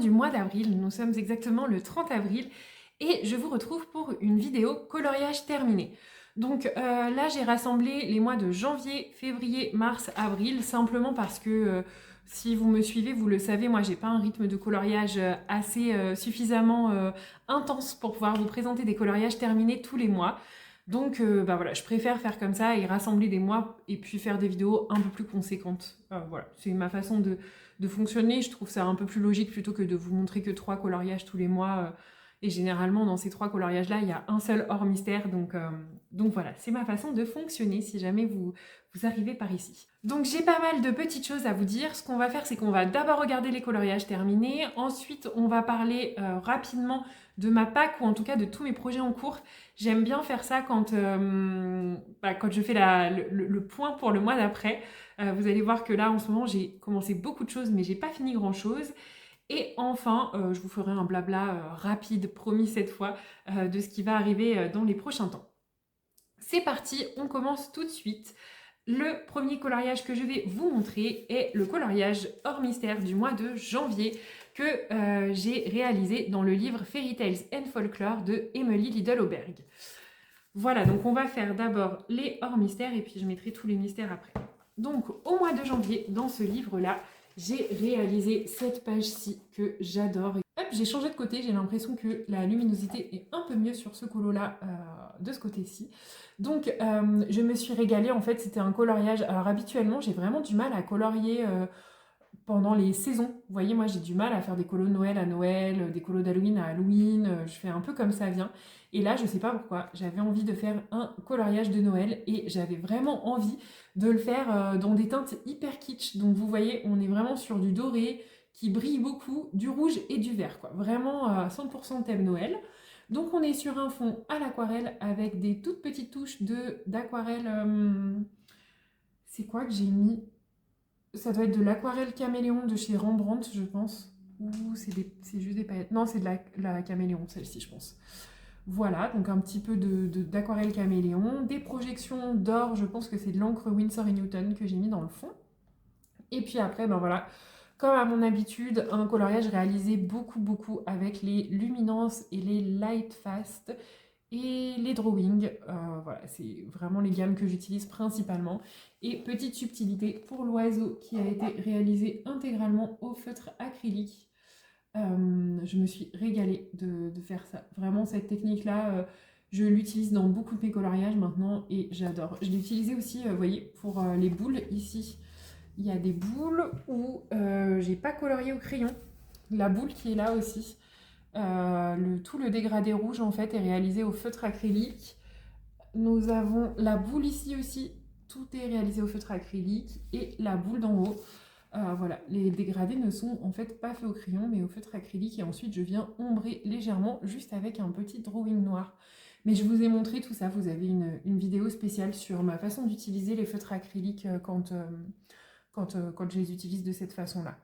du mois d'avril, nous sommes exactement le 30 avril et je vous retrouve pour une vidéo coloriage terminé. Donc là j'ai rassemblé les mois de janvier, février, mars, avril, simplement parce que si vous me suivez, vous le savez, moi j'ai pas un rythme de coloriage assez suffisamment intense pour pouvoir vous présenter des coloriages terminés tous les mois. Donc bah voilà, je préfère faire comme ça et rassembler des mois et puis faire des vidéos un peu plus conséquentes. Voilà, c'est ma façon de fonctionner. Je trouve ça un peu plus logique plutôt que de vous montrer que 3 coloriages tous les mois. Et généralement, dans ces 3 coloriages-là, il y a un seul hors mystère. Donc voilà, c'est ma façon de fonctionner si jamais vous arrivez par ici. Donc j'ai pas mal de petites choses à vous dire. Ce qu'on va faire, c'est qu'on va d'abord regarder les coloriages terminés. Ensuite, on va parler rapidement de ma PAC ou en tout cas de tous mes projets en cours. J'aime bien faire ça quand je fais le point pour le mois d'après. Vous allez voir que là, en ce moment, j'ai commencé beaucoup de choses, mais j'ai pas fini grand-chose. Et enfin, je vous ferai un blabla rapide, promis cette fois, de ce qui va arriver dans les prochains temps. C'est parti, on commence tout de suite. Le premier coloriage que je vais vous montrer est le coloriage hors mystère du mois de janvier que j'ai réalisé dans le livre Fairy Tales and Folklore de Emily Lidl-Auberg. Voilà, donc on va faire d'abord les hors mystères et puis je mettrai tous les mystères après. Donc au mois de janvier, dans ce livre-là, j'ai réalisé cette page-ci que j'adore. Hop, j'ai changé de côté, j'ai l'impression que la luminosité est un peu mieux sur ce colo-là, de ce côté-ci. Donc je me suis régalée, en fait c'était un coloriage. Alors habituellement j'ai vraiment du mal à colorier pendant les saisons. Vous voyez, moi j'ai du mal à faire des colos de Noël à Noël, des colos d'Halloween à Halloween, je fais un peu comme ça vient. Et là, je sais pas pourquoi, j'avais envie de faire un coloriage de Noël et j'avais vraiment envie de le faire dans des teintes hyper kitsch. Donc vous voyez, on est vraiment sur du doré qui brille beaucoup, du rouge et du vert, quoi. Vraiment 100% thème Noël. Donc on est sur un fond à l'aquarelle avec des toutes petites touches d'aquarelle. C'est quoi que j'ai mis? Ça doit être de l'aquarelle caméléon de chez Rembrandt, je pense. Ou c'est juste des paillettes. Non, c'est de la caméléon, celle-ci, je pense. Voilà, donc un petit peu d'aquarelle caméléon. Des projections d'or, je pense que c'est de l'encre Winsor & Newton que j'ai mis dans le fond. Et puis après, ben voilà, comme à mon habitude, un coloriage réalisé beaucoup avec les luminances et les light fast et les drawings. Voilà, c'est vraiment les gammes que j'utilise principalement. Et petite subtilité pour l'oiseau qui a été réalisé intégralement au feutre acrylique. Je me suis régalée de faire ça. Vraiment, cette technique-là, je l'utilise dans beaucoup de mes coloriages maintenant et j'adore. Je l'ai utilisé aussi, vous voyez, pour les boules ici. Il y a des boules où j'ai pas colorié au crayon. La boule qui est là aussi. Tout le dégradé rouge en fait est réalisé au feutre acrylique. Nous avons la boule ici aussi. Tout est réalisé au feutre acrylique et la boule d'en haut. Voilà, les dégradés ne sont en fait pas faits au crayon mais au feutre acrylique et ensuite je viens ombrer légèrement juste avec un petit drawing noir. Mais je vous ai montré tout ça, vous avez une vidéo spéciale sur ma façon d'utiliser les feutres acryliques quand je les utilise de cette façon-là.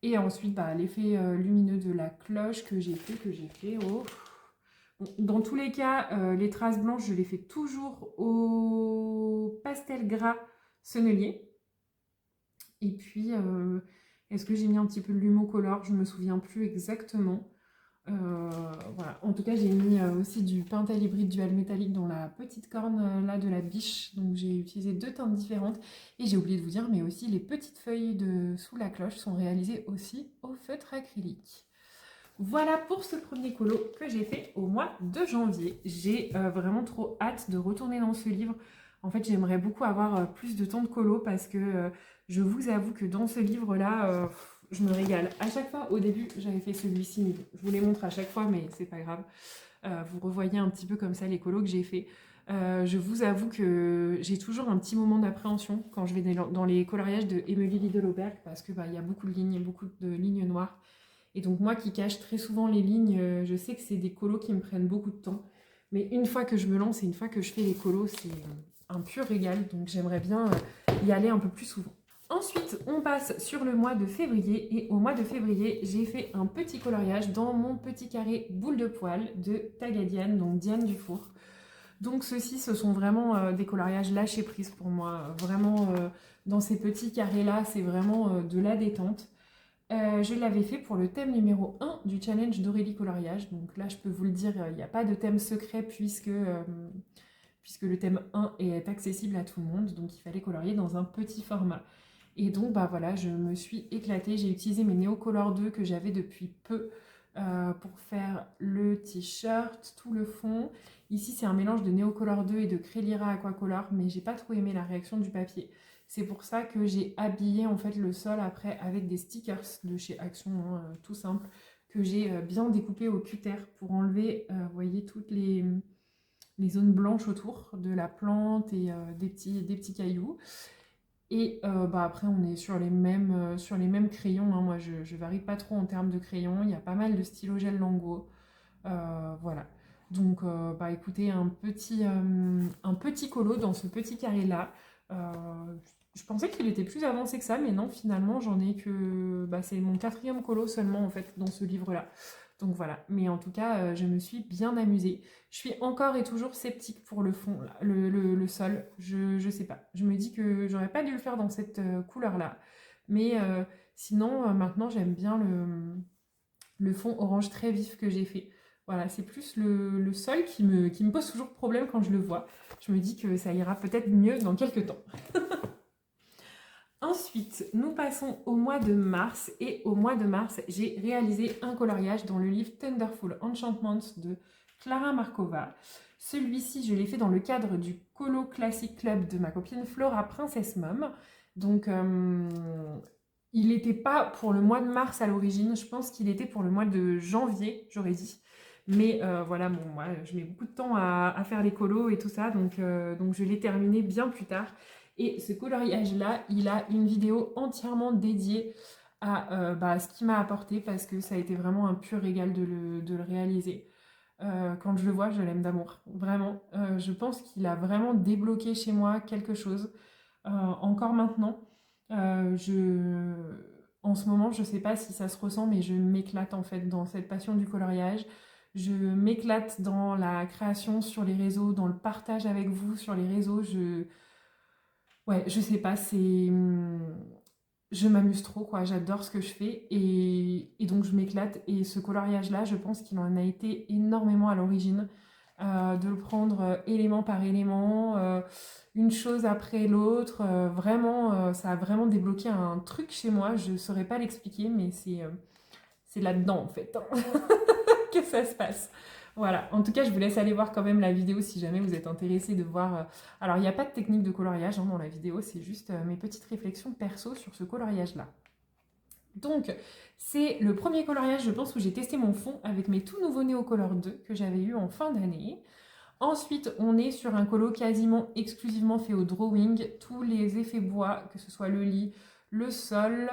Et ensuite, bah, l'effet lumineux de la cloche que j'ai fait. Oh. Bon, dans tous les cas, les traces blanches, je les fais toujours au pastel gras sennelier. Et puis, est-ce que j'ai mis un petit peu de Lumocolor? Je ne me souviens plus exactement. Voilà. En tout cas, j'ai mis aussi du Pentel hybride dual métallique dans la petite corne là de la biche. Donc j'ai utilisé 2 teintes différentes. Et j'ai oublié de vous dire, mais aussi les petites feuilles sous la cloche sont réalisées aussi au feutre acrylique. Voilà pour ce premier colo que j'ai fait au mois de janvier. J'ai vraiment trop hâte de retourner dans ce livre. En fait, j'aimerais beaucoup avoir plus de temps de colo parce que je vous avoue que dans ce livre-là, je me régale. À chaque fois, au début, j'avais fait celui-ci, mais je vous les montre à chaque fois, mais c'est pas grave. Vous revoyez un petit peu comme ça les colos que j'ai fait. Je vous avoue que j'ai toujours un petit moment d'appréhension quand je vais dans les coloriages de Emily Lidl-Auberg parce que y a beaucoup de lignes noires. Et donc moi qui cache très souvent les lignes, je sais que c'est des colos qui me prennent beaucoup de temps. Mais une fois que je me lance et une fois que je fais les colos, c'est un pur régal. Donc j'aimerais bien y aller un peu plus souvent. Ensuite, on passe sur le mois de février. Et au mois de février, j'ai fait un petit coloriage dans mon petit carré boule de poil de Tagadiane, donc Diane Dufour. Donc ceux-ci, ce sont vraiment des coloriages lâcher prise pour moi. Vraiment, dans ces petits carrés-là, c'est vraiment de la détente. Je l'avais fait pour le thème numéro 1 du challenge d'Aurélie Coloriage. Donc là, je peux vous le dire, il n'y a pas de thème secret puisque le thème 1 est accessible à tout le monde. Donc il fallait colorier dans un petit format. Et donc, bah voilà, je me suis éclatée. J'ai utilisé mes Neocolor 2 que j'avais depuis peu pour faire le t-shirt, tout le fond. Ici, c'est un mélange de Neocolor 2 et de Crélira Aquacolor, mais j'ai pas trop aimé la réaction du papier. C'est pour ça que j'ai habillé en fait le sol après avec des stickers de chez Action, hein, tout simple, que j'ai bien découpé au cutter pour enlever, vous voyez, toutes les zones blanches autour de la plante et des petits cailloux. Et bah après, on est sur les mêmes crayons, hein. Moi, je varie pas trop en termes de crayons. Il y a pas mal de stylo gel Lango. Voilà. Donc, bah écoutez, un petit colo dans ce petit carré-là. Euh, je pensais qu'il était plus avancé que ça, mais non, finalement, j'en ai que... Bah, c'est mon 4e colo seulement, en fait, dans ce livre-là. Donc voilà, mais en tout cas, je me suis bien amusée. Je suis encore et toujours sceptique pour le fond, là, le sol. Je sais pas. Je me dis que j'aurais pas dû le faire dans cette couleur-là. Mais sinon, maintenant, j'aime bien le fond orange très vif que j'ai fait. Voilà, c'est plus le sol qui me pose toujours problème quand je le vois. Je me dis que ça ira peut-être mieux dans quelques temps. Ensuite, nous passons au mois de mars. Et au mois de mars, j'ai réalisé un coloriage dans le livre Thunderful Enchantments de Clara Markova. Celui-ci, je l'ai fait dans le cadre du Colo Classic Club de ma copine Flora Princess Mom. Donc, il n'était pas pour le mois de mars à l'origine. Je pense qu'il était pour le mois de janvier, j'aurais dit. Mais voilà, bon, moi, je mets beaucoup de temps à faire les colos et tout ça. Donc je l'ai terminé bien plus tard. Et ce coloriage-là, il a une vidéo entièrement dédiée à bah, ce qu'il m'a apporté parce que ça a été vraiment un pur régal de le réaliser. Quand je le vois, je l'aime d'amour. Vraiment. Je pense qu'il a vraiment débloqué chez moi quelque chose. Encore maintenant. En ce moment, je ne sais pas si ça se ressent, mais je m'éclate en fait dans cette passion du coloriage. Je m'éclate dans la création sur les réseaux, dans le partage avec vous sur les réseaux. Ouais, je sais pas, je m'amuse trop, quoi. J'adore ce que je fais et donc je m'éclate. Et ce coloriage-là, je pense qu'il en a été énormément à l'origine. De le prendre élément par élément, une chose après l'autre. Vraiment, ça a vraiment débloqué un truc chez moi. Je ne saurais pas l'expliquer, mais c'est là-dedans, en fait, hein, que ça se passe. Voilà, en tout cas, je vous laisse aller voir quand même la vidéo si jamais vous êtes intéressé de voir. Alors, il n'y a pas de technique de coloriage hein, dans la vidéo, c'est juste mes petites réflexions perso sur ce coloriage-là. Donc, c'est le premier coloriage, je pense, où j'ai testé mon fond avec mes tout nouveaux Neocolor 2 que j'avais eu en fin d'année. Ensuite, on est sur un colo quasiment exclusivement fait au drawing. Tous les effets bois, que ce soit le lit, le sol,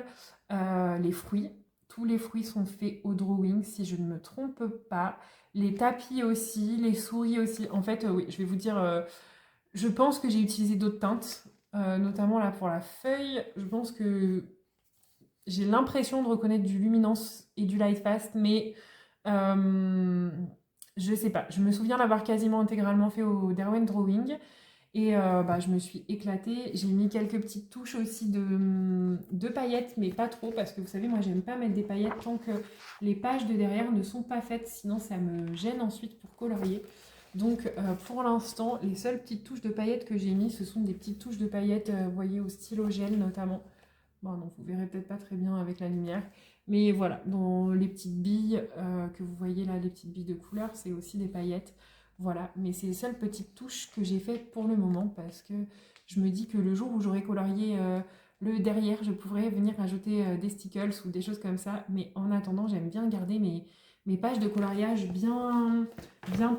les fruits. Tous les fruits sont faits au drawing, si je ne me trompe pas. Les tapis aussi, les souris aussi. En fait, oui, je vais vous dire, je pense que j'ai utilisé d'autres teintes, notamment là pour la feuille. Je pense que j'ai l'impression de reconnaître du Luminance et du Light Fast, mais je sais pas. Je me souviens l'avoir quasiment intégralement fait au Derwent Drawing. Et bah, je me suis éclatée. J'ai mis quelques petites touches aussi de paillettes, mais pas trop, parce que vous savez, moi, j'aime pas mettre des paillettes tant que les pages de derrière ne sont pas faites, sinon ça me gêne ensuite pour colorier. Donc, pour l'instant, les seules petites touches de paillettes que j'ai mis, ce sont des petites touches de paillettes, vous voyez, au stylo gel notamment. Bon, non, vous verrez peut-être pas très bien avec la lumière. Mais voilà, dans les petites billes que vous voyez là, les petites billes de couleur, c'est aussi des paillettes. Voilà, mais c'est les seules petites touches que j'ai faites pour le moment parce que je me dis que le jour où j'aurai colorié le derrière, je pourrais venir ajouter des stickers ou des choses comme ça. Mais en attendant, j'aime bien garder mes pages de coloriage bien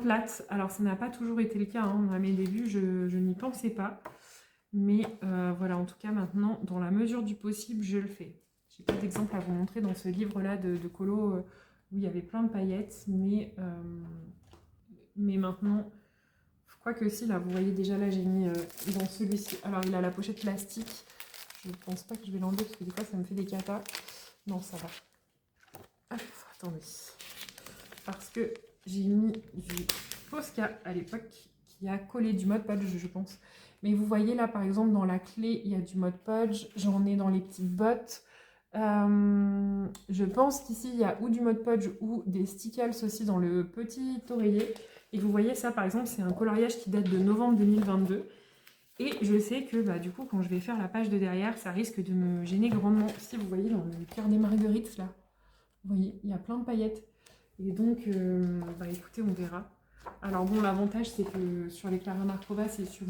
plates. Alors, ça n'a pas toujours été le cas, hein. À mes débuts, je n'y pensais pas. Mais voilà, en tout cas, maintenant, dans la mesure du possible, je le fais. J'ai pas d'exemple à vous montrer dans ce livre-là de colo où il y avait plein de paillettes, mais maintenant, je crois que si, là, vous voyez déjà, là, j'ai mis dans celui-ci. Alors, il a la pochette plastique. Je ne pense pas que je vais l'enlever parce que des fois, ça me fait des catas. Non, ça va. Hop, attendez. Parce que j'ai mis du Posca à l'époque qui a collé du Mod Podge, je pense. Mais vous voyez là, par exemple, dans la clé, il y a du Mod Podge. J'en ai dans les petites bottes. Je pense qu'ici, il y a ou du Mod Podge ou des stickers aussi dans le petit oreiller. Et vous voyez ça, par exemple, c'est un coloriage qui date de novembre 2022. Et je sais que bah, du coup, quand je vais faire la page de derrière, ça risque de me gêner grandement. Si vous voyez dans le cœur des marguerites, là, vous voyez, il y a plein de paillettes. Et donc, bah, écoutez, on verra. Alors bon, l'avantage, c'est que sur les Clara Markova, c'est sur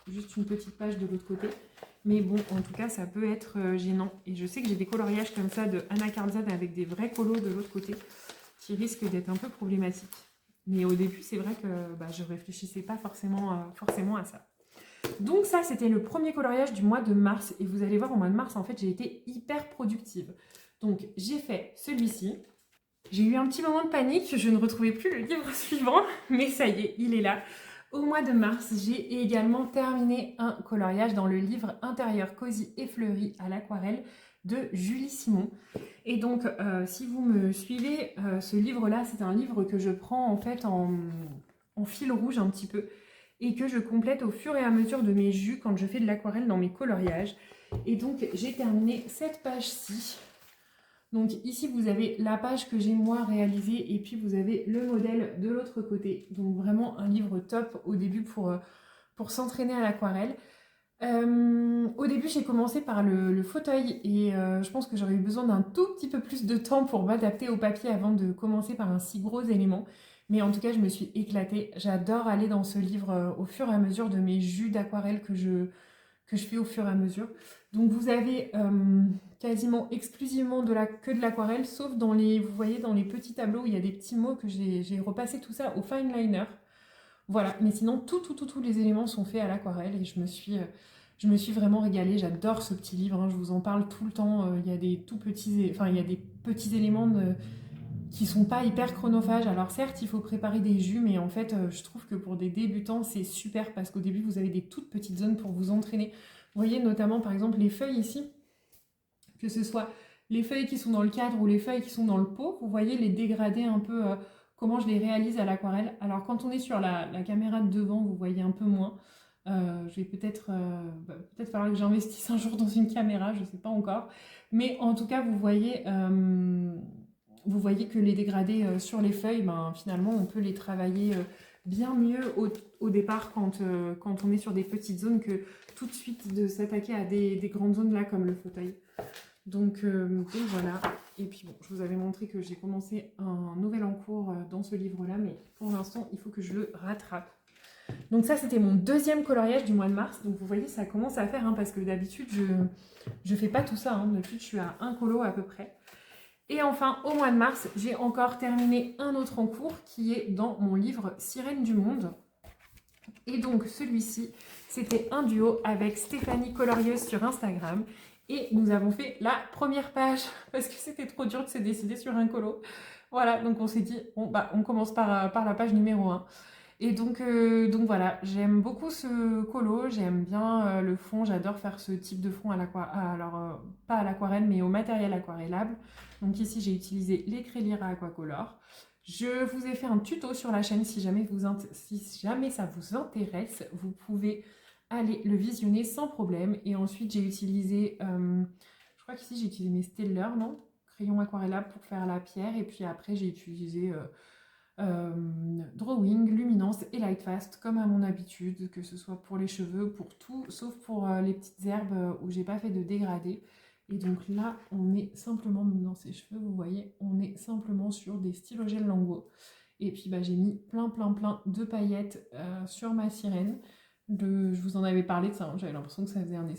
juste une petite page de l'autre côté. Mais bon, en tout cas, ça peut être gênant. Et je sais que j'ai des coloriages comme ça de Anna Karzad avec des vrais colos de l'autre côté qui risquent d'être un peu problématiques. Mais au début, c'est vrai que bah, je ne réfléchissais pas forcément à ça. Donc ça, c'était le premier coloriage du mois de mars. Et vous allez voir, au mois de mars, en fait, j'ai été hyper productive. Donc, j'ai fait celui-ci. J'ai eu un petit moment de panique, je ne retrouvais plus le livre suivant, mais ça y est, il est là. Au mois de mars, j'ai également terminé un coloriage dans le livre Intérieur cosy et fleuri à l'aquarelle de Julie Simon. Et donc, si vous me suivez, ce livre-là, c'est un livre que je prends en fait en fil rouge un petit peu et que je complète au fur et à mesure de mes jus quand je fais de l'aquarelle dans mes coloriages. Et donc, j'ai terminé cette page-ci. Donc ici, vous avez la page que j'ai moi réalisée et puis vous avez le modèle de l'autre côté. Donc vraiment un livre top au début pour s'entraîner à l'aquarelle. Au début, j'ai commencé par le fauteuil et je pense que j'aurais eu besoin d'un tout petit peu plus de temps pour m'adapter au papier avant de commencer par un si gros élément. Mais en tout cas, je me suis éclatée. J'adore aller dans ce livre au fur et à mesure de mes jus d'aquarelle que je fais au fur et à mesure. Donc vous avez quasiment exclusivement que de l'aquarelle, sauf dans les, vous voyez, dans les petits tableaux où il y a des petits mots que j'ai repassé tout ça au fine liner. Voilà, mais sinon tous les éléments sont faits à l'aquarelle et je me suis vraiment régalée. J'adore ce petit livre, hein, je vous en parle tout le temps. Il y a des tout petits, enfin il y a des petits éléments qui sont pas hyper chronophages. Alors certes, il faut préparer des jus, mais en fait, je trouve que pour des débutants, c'est super parce qu'au début, vous avez des toutes petites zones pour vous entraîner. Vous voyez notamment, par exemple, les feuilles ici, que ce soit les feuilles qui sont dans le cadre ou les feuilles qui sont dans le pot, vous voyez les dégradés un peu, comment je les réalise à l'aquarelle. Alors quand on est sur la caméra de devant, vous voyez un peu moins. Je vais peut-être falloir que j'investisse un jour dans une caméra, je ne sais pas encore. Mais en tout cas, vous voyez que les dégradés sur les feuilles, ben, finalement, on peut les travailler bien mieux au départ quand on est sur des petites zones que tout de suite de s'attaquer à des grandes zones là comme le fauteuil. Donc voilà. Et puis bon, je vous avais montré que j'ai commencé un nouvel en cours dans ce livre-là, mais pour l'instant, il faut que je le rattrape. Donc ça, c'était mon deuxième coloriage du mois de mars. Donc vous voyez, ça commence à faire, hein, parce que d'habitude, je fais pas tout ça. Hein. D'habitude, je suis à un colo à peu près. Et enfin, au mois de mars, j'ai encore terminé un autre en cours qui est dans mon livre Sirène du Monde. Et donc celui-ci, c'était un duo avec Stéphanie Colorieuse sur Instagram. Et nous avons fait la première page parce que c'était trop dur de se décider sur un colo. Voilà, donc on s'est dit, bon, bah, on commence par la page numéro 1. Et donc voilà, j'aime beaucoup ce colo, j'aime bien le fond, j'adore faire ce type de fond à l'aquarelle, alors pas à l'aquarelle mais au matériel aquarellable. Donc ici j'ai utilisé les Crélira Aquacolor. Je vous ai fait un tuto sur la chaîne, si jamais ça vous intéresse, vous pouvez aller le visionner sans problème. Et ensuite j'ai utilisé, je crois qu'ici j'ai utilisé mes Stellar, non, crayon aquarellable pour faire la pierre. Et puis après j'ai utilisé Drawing, Luminance et Lightfast comme à mon habitude, que ce soit pour les cheveux, pour tout, sauf pour les petites herbes où j'ai pas fait de dégradé. Et donc là, on est simplement, dans ces cheveux, vous voyez, on est simplement sur des stylogel Lango. Et puis bah, j'ai mis plein de paillettes sur ma sirène. Je vous en avais parlé de ça, hein, j'avais l'impression que ça faisait un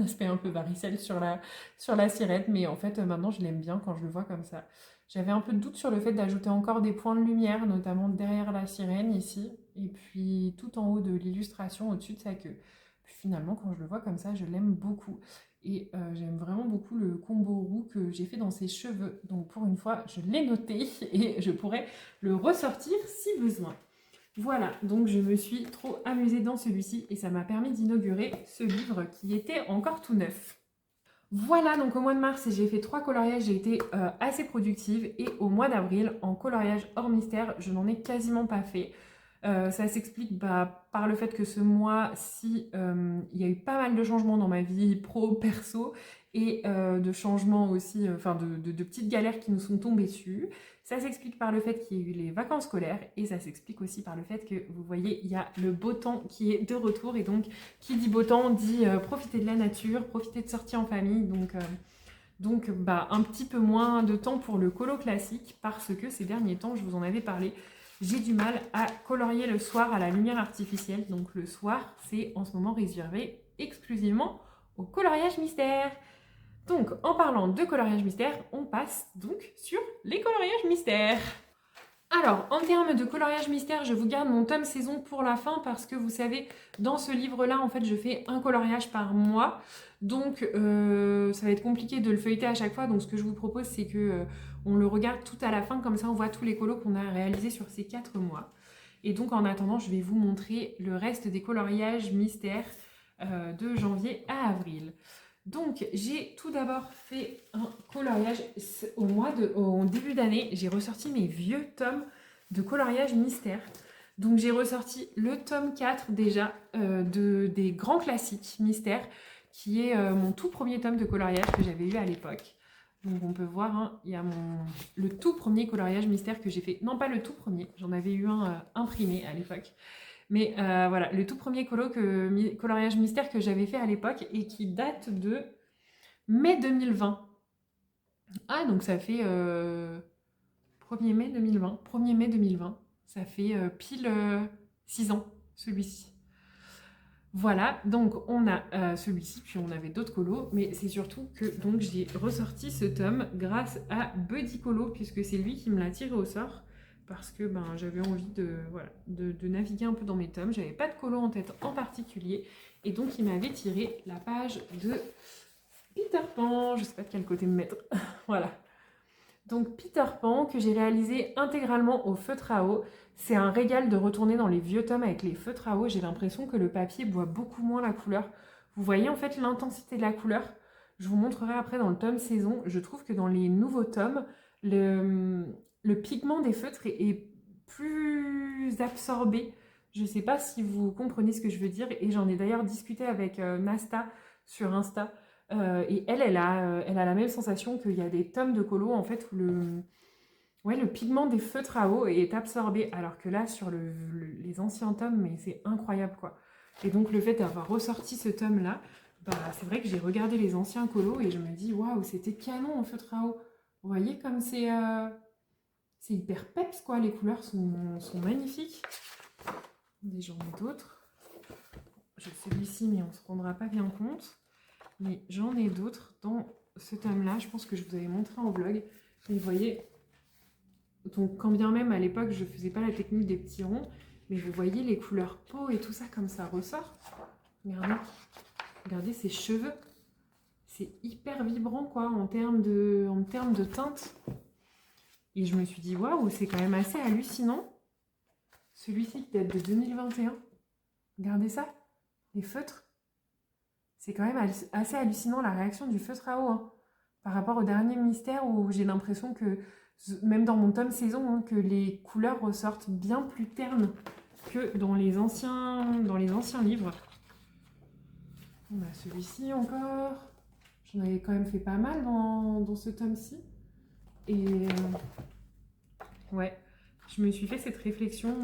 aspect un peu varicelle sur la sirène, mais en fait maintenant je l'aime bien quand je le vois comme ça. J'avais un peu de doute sur le fait d'ajouter encore des points de lumière, notamment derrière la sirène ici, et puis tout en haut de l'illustration, au-dessus de sa queue. Puis finalement, quand je le vois comme ça, je l'aime beaucoup. Et j'aime vraiment beaucoup le combo roux que j'ai fait dans ses cheveux. Donc pour une fois, je l'ai noté et je pourrais le ressortir si besoin. Voilà, donc je me suis trop amusée dans celui-ci et ça m'a permis d'inaugurer ce livre qui était encore tout neuf. Voilà, donc au mois de mars, j'ai fait 3 coloriages, j'ai été assez productive. Et au mois d'avril, en coloriage hors mystère, je n'en ai quasiment pas fait. Ça s'explique par le fait que ce mois-ci, il y a eu pas mal de changements dans ma vie pro-perso. et de changements aussi, enfin de petites galères qui nous sont tombées dessus. Ça s'explique par le fait qu'il y ait eu les vacances scolaires et ça s'explique aussi par le fait que, vous voyez, il y a le beau temps qui est de retour et donc qui dit beau temps dit profiter de la nature, profiter de sortir en famille, donc bah, un petit peu moins de temps pour le colo classique parce que ces derniers temps, je vous en avais parlé, j'ai du mal à colorier le soir à la lumière artificielle. Donc le soir, c'est en ce moment réservé exclusivement au coloriage mystère. Donc en parlant de coloriage mystère, on passe donc sur les coloriages mystères. Alors, en termes de coloriage mystère, je vous garde mon tome saison pour la fin parce que vous savez, dans ce livre-là, en fait, je fais un coloriage par mois. Donc, ça va être compliqué de le feuilleter à chaque fois. Donc, ce que je vous propose, c'est que on le regarde tout à la fin. Comme ça, on voit tous les colos qu'on a réalisés sur ces 4 mois. Et donc, en attendant, je vais vous montrer le reste des coloriages mystères de janvier à avril. Donc, j'ai tout d'abord fait un coloriage au début d'année. J'ai ressorti mes vieux tomes de coloriage mystère. Donc, j'ai ressorti le tome 4 déjà des grands classiques mystères, qui est mon tout premier tome de coloriage que j'avais eu à l'époque. Donc, on peut voir, hein, il y a le tout premier coloriage mystère que j'ai fait. Non, pas le tout premier, j'en avais eu un imprimé à l'époque. Mais voilà, le tout premier coloriage mystère que j'avais fait à l'époque et qui date de mai 2020. Ah, donc ça fait 1er mai 2020. 1er mai 2020. Ça fait pile 6 ans, celui-ci. Voilà, donc on a celui-ci, puis on avait d'autres colos, mais c'est surtout que donc j'ai ressorti ce tome grâce à Buddy Colo, puisque c'est lui qui me l'a tiré au sort. Parce que ben, j'avais envie de naviguer un peu dans mes tomes. J'avais pas de colo en tête en particulier. Et donc, il m'avait tiré la page de Peter Pan. Je sais pas de quel côté me mettre. Voilà. Donc, Peter Pan, que j'ai réalisé intégralement au feutre à eau. C'est un régal de retourner dans les vieux tomes avec les feutres à eau. J'ai l'impression que le papier boit beaucoup moins la couleur. Vous voyez en fait l'intensité de la couleur. Je vous montrerai après dans le tome saison. Je trouve que dans les nouveaux tomes, le pigment des feutres est plus absorbé. Je ne sais pas si vous comprenez ce que je veux dire. Et j'en ai d'ailleurs discuté avec Nasta sur Insta. Et elle a la même sensation qu'il y a des tomes de colo en fait où le pigment des feutres à eau est absorbé. Alors que là, sur les anciens tomes, mais c'est incroyable quoi. Et donc le fait d'avoir ressorti ce tome-là, bah, c'est vrai que j'ai regardé les anciens colos et je me dis waouh, c'était canon en feutre à eau. Vous voyez comme c'est hyper peps quoi, les couleurs sont magnifiques. J'en ai d'autres. J'ai celui-ci mais on ne se rendra pas bien compte. Mais j'en ai d'autres dans ce tome-là. Je pense que je vous avais montré en vlog. Et vous voyez, donc quand bien même à l'époque je ne faisais pas la technique des petits ronds, mais vous voyez les couleurs peau et tout ça comme ça ressort. Regardez ses cheveux. C'est hyper vibrant quoi en termes de teinte. Et je me suis dit, waouh, c'est quand même assez hallucinant. Celui-ci qui date de 2021. Regardez ça, les feutres. C'est quand même assez hallucinant la réaction du feutre à eau. Hein, par rapport au dernier mystère où j'ai l'impression que, même dans mon tome saison, hein, que les couleurs ressortent bien plus ternes que dans les anciens livres. On a celui-ci encore. J'en avais quand même fait pas mal dans ce tome-ci. Et ouais, je me suis fait cette réflexion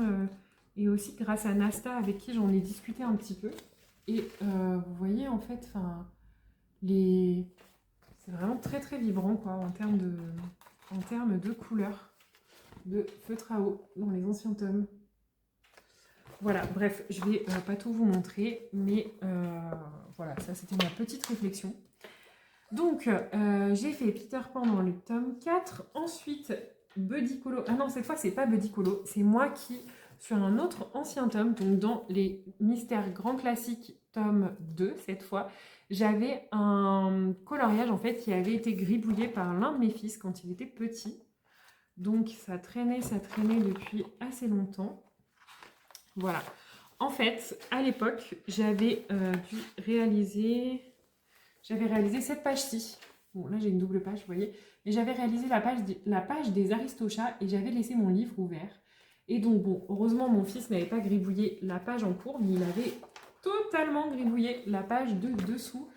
et aussi grâce à Nasta avec qui j'en ai discuté un petit peu. Et vous voyez en fait, c'est vraiment très très vibrant quoi en termes de couleurs de feutre à eau dans les anciens tomes. Voilà, bref, je vais pas tout vous montrer, mais voilà, ça c'était ma petite réflexion. Donc, j'ai fait Peter Pan dans le tome 4. Ensuite, Buddy Colo. Ah non, cette fois, c'est pas Buddy Colo. C'est moi qui, sur un autre ancien tome, donc dans les Mystères Grands Classiques, tome 2, cette fois, j'avais un coloriage, en fait, qui avait été gribouillé par l'un de mes fils quand il était petit. Donc, ça traînait depuis assez longtemps. Voilà. En fait, à l'époque, j'avais dû réaliser... J'avais réalisé cette page-ci. Bon, là, j'ai une double page, vous voyez. Mais j'avais réalisé la page des Aristochats et j'avais laissé mon livre ouvert. Et donc, bon, heureusement, mon fils n'avait pas gribouillé la page en cours, mais il avait totalement gribouillé la page de dessous.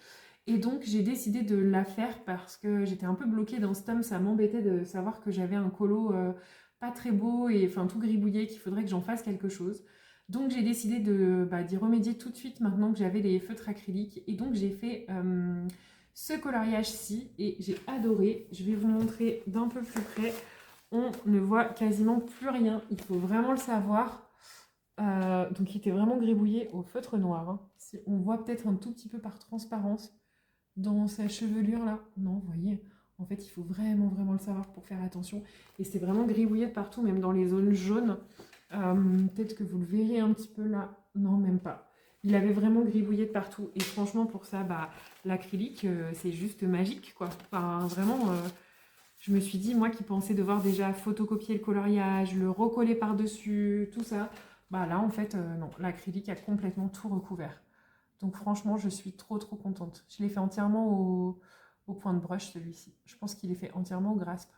Et donc j'ai décidé de la faire parce que j'étais un peu bloquée dans ce tome, ça m'embêtait de savoir que j'avais un colo pas très beau et enfin tout gribouillé, qu'il faudrait que j'en fasse quelque chose. Donc j'ai décidé d'y remédier tout de suite maintenant que j'avais les feutres acryliques. Et donc j'ai fait ce coloriage-ci et j'ai adoré. Je vais vous montrer d'un peu plus près. On ne voit quasiment plus rien, il faut vraiment le savoir. Donc il était vraiment gribouillé au feutre noir, hein. On voit peut-être un tout petit peu par transparence dans sa chevelure là. Non, vous voyez, en fait il faut vraiment vraiment le savoir pour faire attention. Et c'est vraiment gribouillé de partout, même dans les zones jaunes. Peut-être que vous le verrez un petit peu là. Non, même pas. Il avait vraiment gribouillé de partout. Et franchement pour ça, l'acrylique c'est juste magique quoi. Enfin vraiment... je me suis dit, moi qui pensais devoir déjà photocopier le coloriage, le recoller par-dessus, tout ça, là en fait, non, l'acrylique a complètement tout recouvert. Donc franchement, je suis trop trop contente. Je l'ai fait entièrement au point de brush celui-ci. Je pense qu'il est fait entièrement au grasp.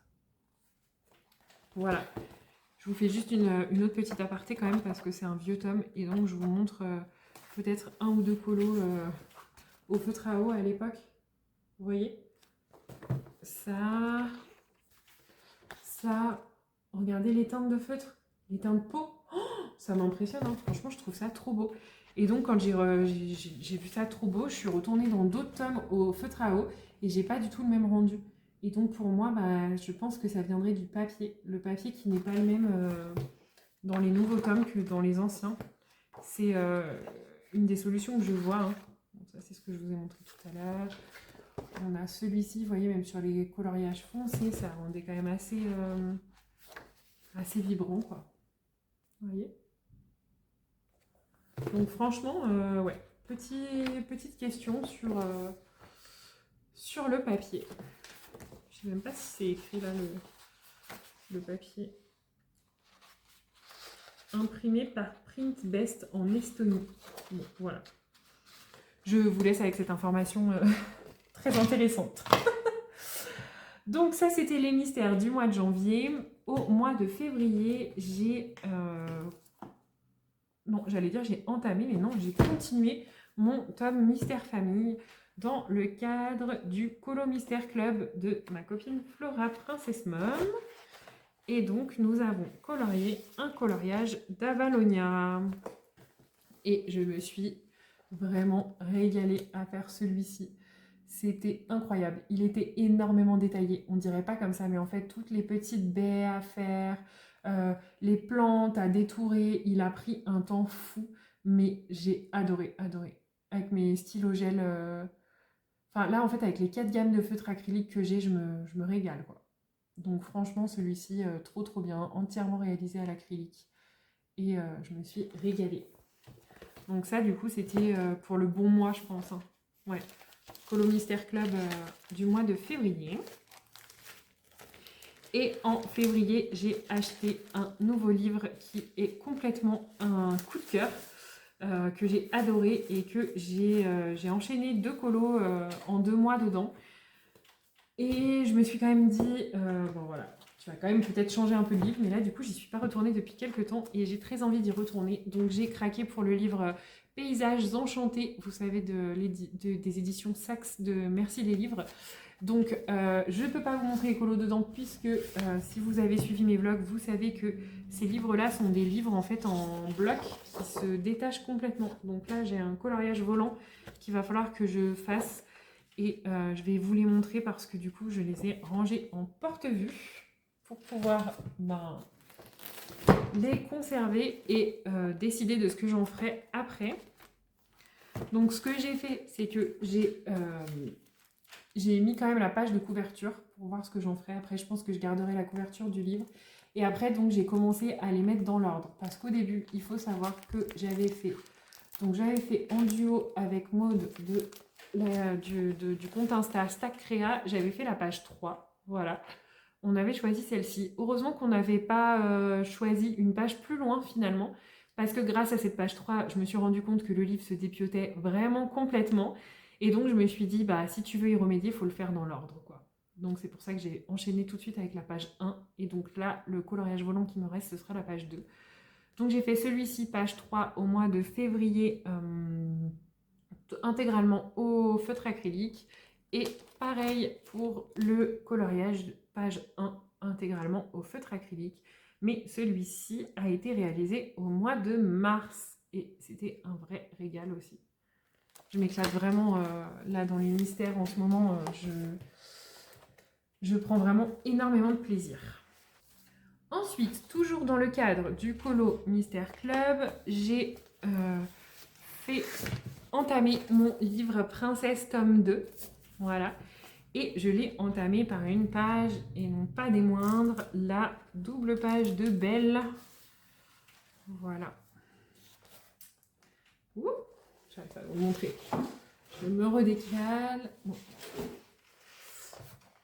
Voilà. Je vous fais juste une autre petite aparté quand même parce que c'est un vieux tome et donc je vous montre peut-être un ou deux colos au feutre à eau à l'époque. Vous voyez ça... Ça, regardez les teintes de feutre, les teintes de peau, ça m'impressionne, hein. Franchement je trouve ça trop beau. Et donc quand j'ai vu ça trop beau, je suis retournée dans d'autres tomes au feutre à eau et j'ai pas du tout le même rendu. Et donc pour moi, je pense que ça viendrait du papier, le papier qui n'est pas le même dans les nouveaux tomes que dans les anciens. C'est une des solutions que je vois, hein. Bon, ça c'est ce que je vous ai montré tout à l'heure. On a celui-ci, vous voyez, même sur les coloriages foncés, ça rendait quand même assez vibrant, quoi. Vous voyez. Donc franchement, ouais, petite question sur le papier. Je sais même pas si c'est écrit là, le papier. Imprimé par Print Best en Estonie. Bon, voilà. Je vous laisse avec cette information très intéressante. Donc ça, c'était les mystères du mois de janvier. Au mois de février, j'ai... non, j'allais dire j'ai entamé, mais non, j'ai continué mon tome Mystère Famille dans le cadre du Colo Mystère Club de ma copine Flora Princess Mom. Et donc, nous avons colorié un coloriage d'Avalonia. Et je me suis vraiment régalée à faire celui-ci. C'était incroyable. Il était énormément détaillé. On dirait pas comme ça, mais en fait, toutes les petites baies à faire, les plantes à détourer, il a pris un temps fou. Mais j'ai adoré. Avec mes stylos gel. Enfin, là, en fait, avec les 4 gammes de feutres acryliques que j'ai, je me régale, quoi. Donc, franchement, celui-ci, trop, trop bien. Entièrement réalisé à l'acrylique. Et je me suis régalée. Donc ça, du coup, c'était pour le bon mois, je pense, hein. Ouais. Colo Mystère Club du mois de février. Et en février, j'ai acheté un nouveau livre qui est complètement un coup de cœur, que j'ai adoré et que j'ai enchaîné 2 colos en 2 mois dedans. Et je me suis quand même dit, bon voilà, tu vas quand même peut-être changer un peu de livre, mais là du coup j'y suis pas retournée depuis quelques temps et j'ai très envie d'y retourner. Donc j'ai craqué pour le livre Paysages enchantés, vous savez, des éditions Saxe de Merci les livres. Donc je ne peux pas vous montrer les colos dedans puisque si vous avez suivi mes vlogs, vous savez que ces livres-là sont des livres en fait en bloc qui se détachent complètement. Donc là j'ai un coloriage volant qu'il va falloir que je fasse. Et je vais vous les montrer parce que du coup, je les ai rangés en porte-vue pour pouvoir les conserver et décider de ce que j'en ferai après. Donc, ce que j'ai fait, c'est que j'ai mis quand même la page de couverture pour voir ce que j'en ferai. Après, je pense que je garderai la couverture du livre. Et après, donc, j'ai commencé à les mettre dans l'ordre. Parce qu'au début, il faut savoir que j'avais fait en duo avec Maud du compte Insta Stack Créa, j'avais fait la page 3, voilà. On avait choisi celle-ci. Heureusement qu'on n'avait pas choisi une page plus loin finalement, parce que grâce à cette page 3, je me suis rendu compte que le livre se dépiotait vraiment complètement. Et donc je me suis dit, si tu veux y remédier, il faut le faire dans l'ordre, quoi. Donc c'est pour ça que j'ai enchaîné tout de suite avec la page 1. Et donc là, le coloriage volant qui me reste, ce sera la page 2. Donc j'ai fait celui-ci, page 3, au mois de février intégralement au feutre acrylique. Et pareil pour le coloriage page 1, intégralement au feutre acrylique. Mais celui-ci a été réalisé au mois de mars. Et c'était un vrai régal aussi. Je m'éclate vraiment là dans les mystères en ce moment. Je prends vraiment énormément de plaisir. Ensuite, toujours dans le cadre du Colo Mystère Club, j'ai fait entamer mon livre Princesse tome 2. Voilà. Et je l'ai entamé par une page, et non pas des moindres, la double page de Belle. Voilà. Ouh, j'arrive pas à vous montrer. Je me redécale. Bon.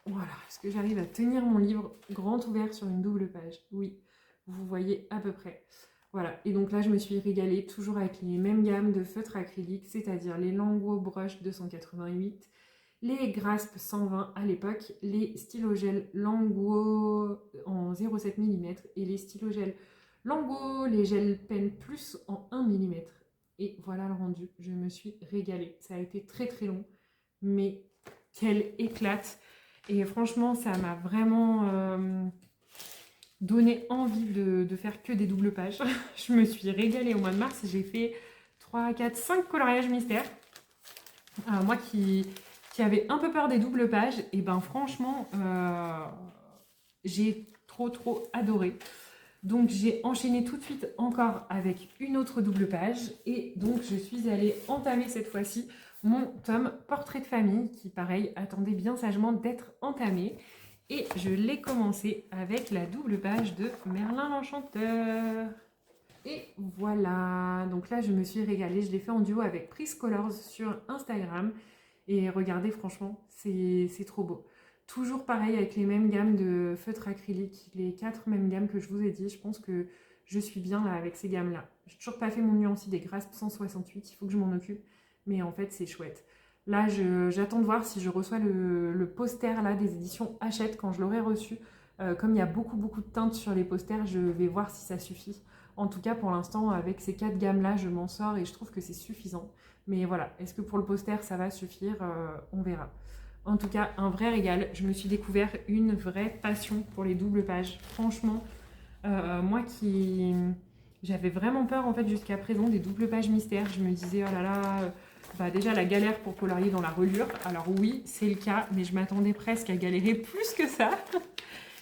Voilà, est-ce que j'arrive à tenir mon livre grand ouvert sur une double page? Oui, vous voyez à peu près. Voilà, et donc là je me suis régalée toujours avec les mêmes gammes de feutres acryliques, c'est-à-dire les Languo Brush 288, les Grasp 120 à l'époque, les stylogels Languo en 0,7 mm et les stylogels Languo, les gel pen plus en 1 mm. Et voilà le rendu, je me suis régalée. Ça a été très très long, mais quelle éclate! Et franchement, ça m'a vraiment donné envie de faire que des doubles pages. Je me suis régalée au mois de mars. J'ai fait 3, 4, 5 coloriages mystères. Moi qui avait un peu peur des doubles pages, et ben franchement, j'ai trop adoré. Donc j'ai enchaîné tout de suite encore avec une autre double page. Et donc je suis allée entamer cette fois-ci mon tome Portrait de famille, qui pareil attendait bien sagement d'être entamé. Et je l'ai commencé avec la double page de Merlin l'Enchanteur. Et voilà, donc là je me suis régalée, je l'ai fait en duo avec Priscolors sur Instagram. Et regardez, franchement, c'est trop beau. Toujours pareil avec les mêmes gammes de feutres acryliques, les 4 mêmes gammes que je vous ai dit. Je pense que je suis bien là avec ces gammes-là. J'ai toujours pas fait mon nuancier des Grasp 168, il faut que je m'en occupe. Mais en fait, c'est chouette. Là, j'attends de voir si je reçois le poster là, des éditions Hachette quand je l'aurai reçu. Comme il y a beaucoup de teintes sur les posters, je vais voir si ça suffit. En tout cas, pour l'instant, avec ces 4 gammes-là, je m'en sors et je trouve que c'est suffisant. Mais voilà, est-ce que pour le poster, ça va suffire? On verra. En tout cas, un vrai régal. Je me suis découvert une vraie passion pour les doubles pages. Franchement, moi qui... J'avais vraiment peur en fait jusqu'à présent des doubles pages mystères. Je me disais, oh là là, bah déjà la galère pour colorier dans la reliure. Alors oui, c'est le cas, mais je m'attendais presque à galérer plus que ça.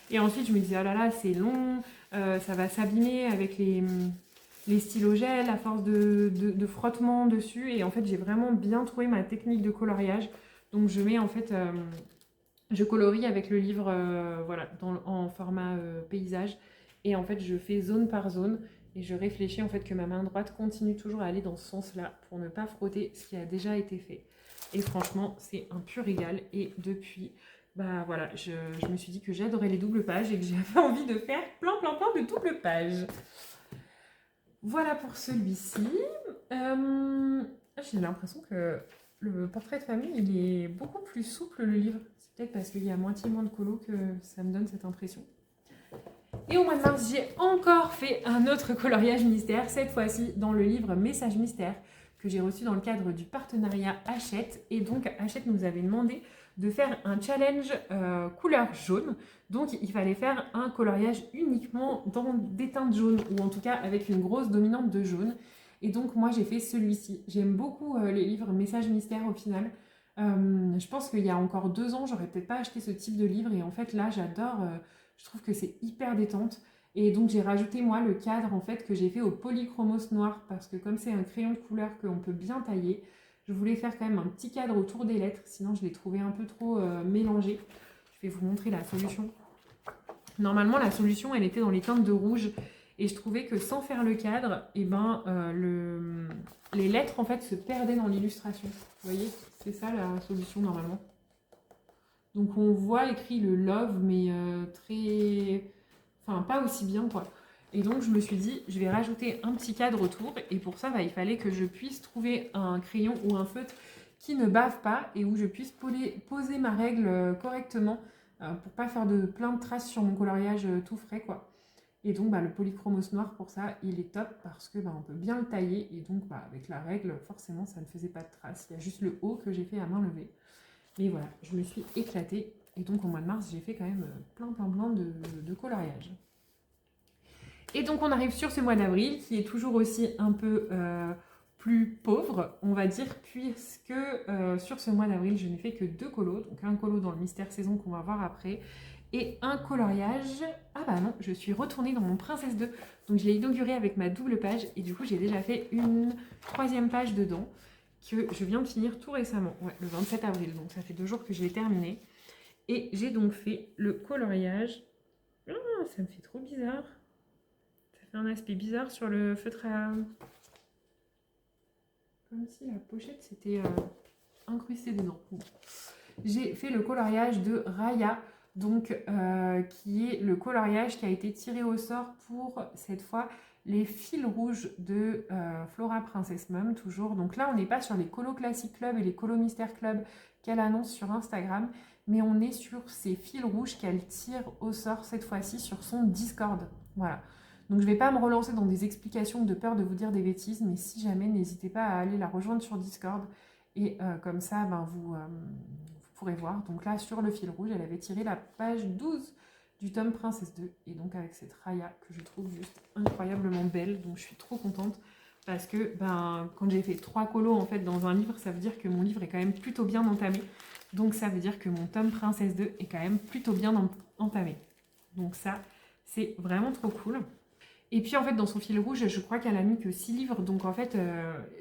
Et ensuite, je me disais, oh là là, c'est long, ça va s'abîmer avec les stylogels à force de frottement dessus. Et en fait, j'ai vraiment bien trouvé ma technique de coloriage. Donc, je mets en fait, je colorie avec le livre voilà, en format paysage. Et en fait, je fais zone par zone. Et je réfléchis en fait que ma main droite continue toujours à aller dans ce sens-là pour ne pas frotter ce qui a déjà été fait. Et franchement, c'est un pur régal. Et depuis, bah voilà, je me suis dit que j'adorais les doubles pages et que j'avais envie de faire plein de doubles pages. Voilà pour celui-ci. J'ai l'impression que le portrait de famille, il est beaucoup plus souple, le livre. C'est peut-être parce qu'il y a moitié moins de colo que ça me donne cette impression. Et au mois de mars, j'ai encore fait un autre coloriage mystère, cette fois-ci dans le livre Message mystère, que j'ai reçu dans le cadre du partenariat Hachette. Et donc, Hachette nous avait demandé de faire un challenge couleur jaune. Donc, il fallait faire un coloriage uniquement dans des teintes jaunes, ou en tout cas avec une grosse dominante de jaune. Et donc, moi, j'ai fait celui-ci. J'aime beaucoup les livres Message mystère au final. Je pense qu'il y a encore 2 ans, j'aurais peut-être pas acheté ce type de livre. Et en fait, là, j'adore... je trouve que c'est hyper détente. Et donc, j'ai rajouté, moi, le cadre, en fait, que j'ai fait au polychromos noir. Parce que comme c'est un crayon de couleur qu'on peut bien tailler, je voulais faire quand même un petit cadre autour des lettres. Sinon, je l'ai trouvé un peu trop mélangé. Je vais vous montrer la solution. Normalement, la solution, elle était dans les teintes de rouge. Et je trouvais que sans faire le cadre, eh ben, les lettres, en fait, se perdaient dans l'illustration. Vous voyez, c'est ça la solution, normalement. Donc on voit écrit le love, mais très... Enfin, pas aussi bien, quoi. Et donc je me suis dit, je vais rajouter un petit cadre autour. Et pour ça, bah, il fallait que je puisse trouver un crayon ou un feutre qui ne bave pas et où je puisse poser ma règle correctement pour pas faire plein de traces sur mon coloriage tout frais, quoi. Et donc le polychromos noir pour ça, il est top parce que on peut bien le tailler. Et donc avec la règle, forcément, ça ne faisait pas de traces. Il y a juste le haut que j'ai fait à main levée. Mais voilà, je me suis éclatée. Et donc au mois de mars, j'ai fait quand même plein de coloriage. Et donc on arrive sur ce mois d'avril qui est toujours aussi un peu plus pauvre, on va dire, puisque sur ce mois d'avril, je n'ai fait que 2 colos. Donc un colo dans le mystère saison qu'on va voir après et un coloriage. Ah bah non, je suis retournée dans mon Princesse 2. Donc je l'ai inauguré avec ma double page et du coup j'ai déjà fait une 3e page dedans que je viens de finir tout récemment, ouais, le 27 avril. Donc ça fait 2 jours que je l'ai terminé. Et j'ai donc fait le coloriage. Ah, ça me fait trop bizarre. Ça fait un aspect bizarre sur le feutre à... Comme si la pochette s'était incrustée dedans. Bon. J'ai fait le coloriage de Raya, donc qui est le coloriage qui a été tiré au sort pour cette fois les fils rouges de Flora Princess Mum, toujours. Donc là, on n'est pas sur les colos Classic Club et les colos Mystère Club qu'elle annonce sur Instagram, mais on est sur ces fils rouges qu'elle tire au sort cette fois-ci sur son Discord. Voilà. Donc je ne vais pas me relancer dans des explications de peur de vous dire des bêtises, mais si jamais, n'hésitez pas à aller la rejoindre sur Discord. Et comme ça, vous pourrez voir. Donc là, sur le fil rouge, elle avait tiré la page 12 du tome Princesse 2. Et donc avec cette Raya que je trouve juste incroyablement belle. Donc je suis trop contente parce que quand j'ai fait 3 colos en fait dans un livre, ça veut dire que mon livre est quand même plutôt bien entamé. Donc ça veut dire que mon tome Princesse 2 est quand même plutôt bien entamé. Donc ça, c'est vraiment trop cool. Et puis en fait dans son fil rouge, je crois qu'elle a mis que 6 livres, donc en fait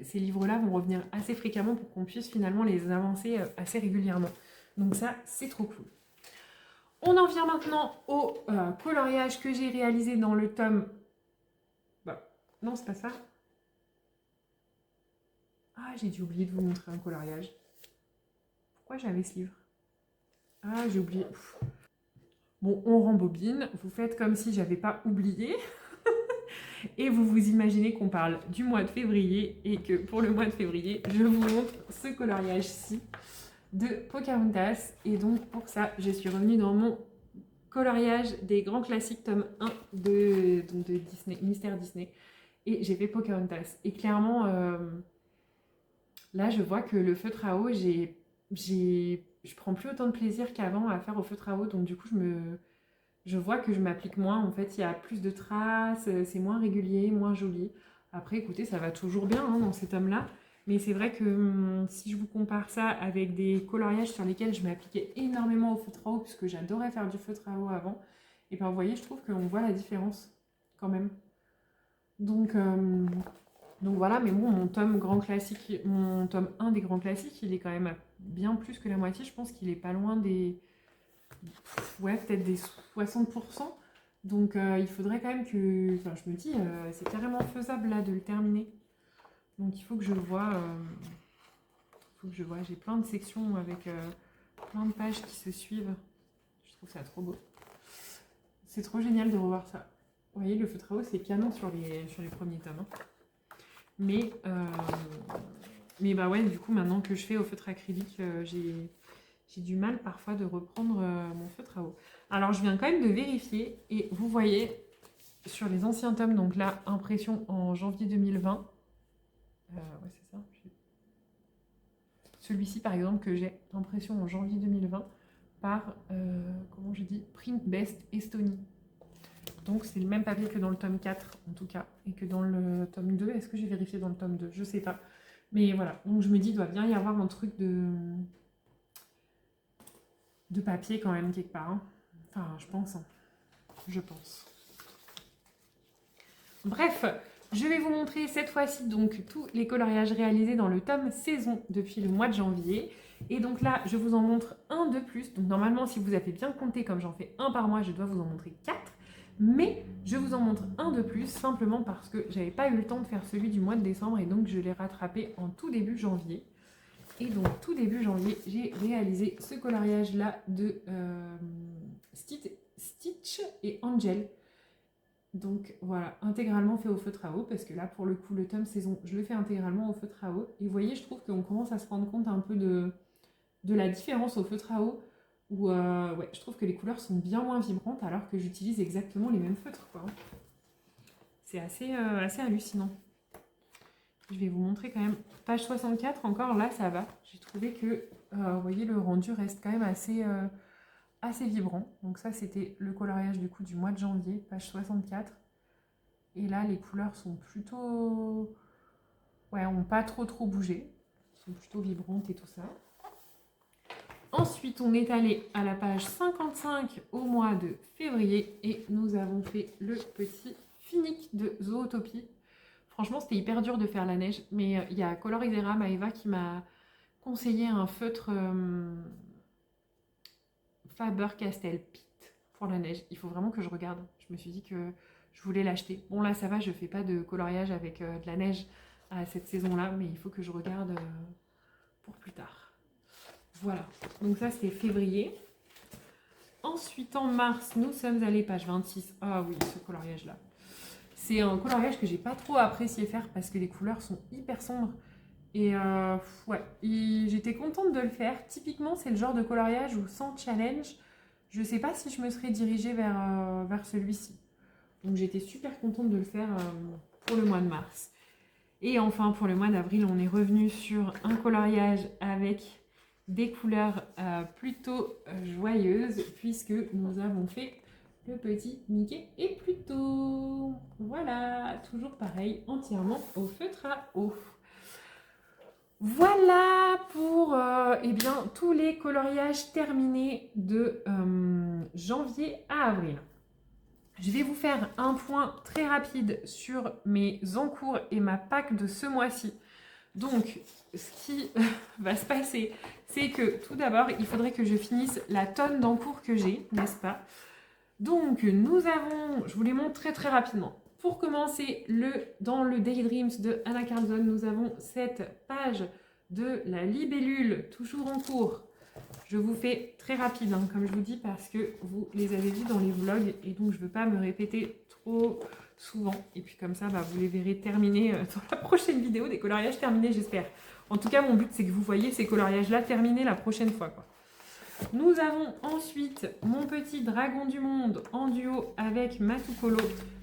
ces livres-là vont revenir assez fréquemment pour qu'on puisse finalement les avancer assez régulièrement. Donc ça, c'est trop cool. On en vient maintenant au coloriage que j'ai réalisé dans le tome... non, c'est pas ça. Ah, j'ai dû oublier de vous montrer un coloriage. Pourquoi j'avais ce livre? Ah, j'ai oublié. Bon, on rembobine. Vous faites comme si j'avais pas oublié. Et vous vous imaginez qu'on parle du mois de février et que pour le mois de février, je vous montre ce coloriage-ci de Pocahontas. Et donc pour ça, je suis revenue dans mon coloriage des grands classiques tome 1 de Disney, Mystère Disney. Et j'ai fait Pocahontas. Et clairement, là je vois que le feutre à eau, je prends plus autant de plaisir qu'avant à faire au feutre à eau. Donc du coup, je vois que je m'applique moins, en fait, il y a plus de traces, c'est moins régulier, moins joli. Après, écoutez, ça va toujours bien dans cet homme-là, mais c'est vrai que si je vous compare ça avec des coloriages sur lesquels je m'appliquais énormément au feutre à eau, puisque j'adorais faire du feutre à eau avant, et bien vous voyez, je trouve qu'on voit la différence quand même. Donc voilà, mais bon, mon tome grand classique, mon tome 1 des grands classiques, il est quand même bien plus que la moitié, je pense qu'il est pas loin des... Ouais, peut-être des 60%. Donc il faudrait quand même que... Enfin, je me dis, c'est carrément faisable là de le terminer. Donc il faut que je vois... J'ai plein de sections avec plein de pages qui se suivent. Je trouve ça trop beau. C'est trop génial de revoir ça. Vous voyez, le feutre à eau, c'est canon sur les premiers tomes. Hein. Mais ouais, du coup, maintenant que je fais au feutre acrylique, j'ai du mal parfois de reprendre mon feutre à eau. Alors je viens quand même de vérifier et vous voyez sur les anciens tomes, donc là, impression en janvier 2020. Ouais, c'est ça. Celui-ci par exemple que j'ai, impression en janvier 2020 par, comment je dis, Print Best Estonie. Donc c'est le même papier que dans le tome 4 en tout cas, et que dans le tome 2. Est-ce que j'ai vérifié dans le tome 2? Je sais pas. Mais voilà, donc je me dis, il doit bien y avoir un truc de papier quand même quelque part. Hein. Enfin, je pense. Hein. Je pense. Bref, je vais vous montrer cette fois-ci donc tous les coloriages réalisés dans le tome saison depuis le mois de janvier. Et donc là, je vous en montre un de plus. Donc normalement, si vous avez bien compté, comme j'en fais un par mois, je dois vous en montrer 4. Mais je vous en montre un de plus, simplement parce que j'avais pas eu le temps de faire celui du mois de décembre et donc je l'ai rattrapé en tout début janvier. Et donc tout début janvier, j'ai réalisé ce coloriage-là de Stitch et Angel. Donc voilà, intégralement fait au feutre à eau, parce que là pour le coup le tome saison, je le fais intégralement au feutre à eau. Et vous voyez, je trouve qu'on commence à se rendre compte un peu de la différence au feutre à eau où ouais, je trouve que les couleurs sont bien moins vibrantes alors que j'utilise exactement les mêmes feutres, quoi. C'est assez hallucinant. Je vais vous montrer quand même. Page 64, encore là, ça va. J'ai trouvé que, vous voyez, le rendu reste quand même assez vibrant. Donc ça, c'était le coloriage du coup du mois de janvier, page 64. Et là, les couleurs sont plutôt... Ouais, ont pas trop bougé. Elles sont plutôt vibrantes et tout ça. Ensuite, on est allé à la page 55 au mois de février et nous avons fait le petit Finic de Zootopie. Franchement, c'était hyper dur de faire la neige, mais il y a Colorizera Maeva qui m'a conseillé un feutre Faber-Castell Pitt pour la neige. Il faut vraiment que je regarde. Je me suis dit que je voulais l'acheter. Bon, là, ça va, je fais pas de coloriage avec de la neige à cette saison-là, mais il faut que je regarde pour plus tard. Voilà, donc ça c'était février. Ensuite en mars, nous sommes allés page 26. Ah oui, ce coloriage là. C'est un coloriage que j'ai pas trop apprécié faire parce que les couleurs sont hyper sombres. Et ouais, j'étais contente de le faire. Typiquement, c'est le genre de coloriage où sans challenge, je sais pas si je me serais dirigée vers celui-ci. Donc j'étais super contente de le faire pour le mois de mars. Et enfin, pour le mois d'avril, on est revenu sur un coloriage avec des couleurs plutôt joyeuses puisque nous avons fait le petit Mickey et Pluto. Voilà, toujours pareil, entièrement au feutre à eau. Voilà pour eh bien, tous les coloriages terminés de janvier à avril. Je vais vous faire un point très rapide sur mes encours et ma pack de ce mois-ci. Donc, ce qui va se passer, c'est que tout d'abord, il faudrait que je finisse la tonne d'encours que j'ai, n'est-ce pas? Donc, nous avons, je vous les montre très rapidement. Pour commencer, dans le Daydreams de Anna Carlson, nous avons cette page de la libellule, toujours en cours. Je vous fais très rapide, hein, comme je vous dis, parce que vous les avez vus dans les vlogs, et donc je ne veux pas me répéter trop souvent. Et puis comme ça, bah, vous les verrez terminés dans la prochaine vidéo, des coloriages terminés, j'espère. En tout cas, mon but, c'est que vous voyez ces coloriages-là terminés la prochaine fois, quoi. Nous avons ensuite mon petit dragon du monde en duo avec Matukolo,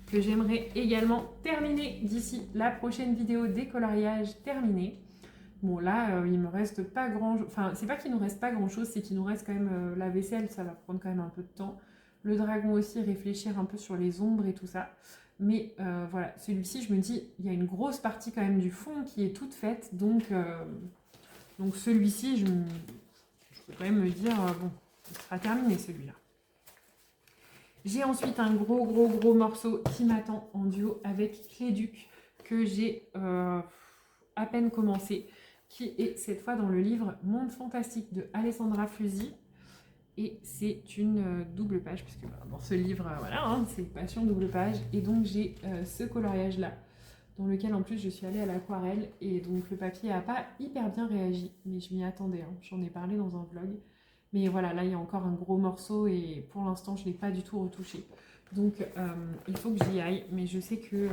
que j'aimerais également terminer d'ici la prochaine vidéo des coloriages terminés. Bon là, il me reste pas grand chose. Enfin, c'est pas qu'il nous reste pas grand chose, c'est qu'il nous reste quand même la vaisselle, ça va prendre quand même un peu de temps. Le dragon aussi, réfléchir un peu sur les ombres et tout ça. Mais voilà, celui-ci, je me dis, il y a une grosse partie quand même du fond qui est toute faite. Donc celui-ci, je peux quand même me dire, bon, il sera terminé celui-là. J'ai ensuite un gros morceau qui m'attend en duo avec Cléduc, que j'ai à peine commencé, qui est cette fois dans le livre Monde fantastique de Alessandra Fusi. Et c'est une double page, puisque dans ce livre, voilà, hein, c'est passion double page. Et donc j'ai ce coloriage-là, dans lequel en plus je suis allée à l'aquarelle. Et donc le papier n'a pas hyper bien réagi, mais je m'y attendais, hein. J'en ai parlé dans un vlog. Mais voilà, là il y a encore un gros morceau et pour l'instant je ne l'ai pas du tout retouché. Donc il faut que j'y aille, mais je sais que...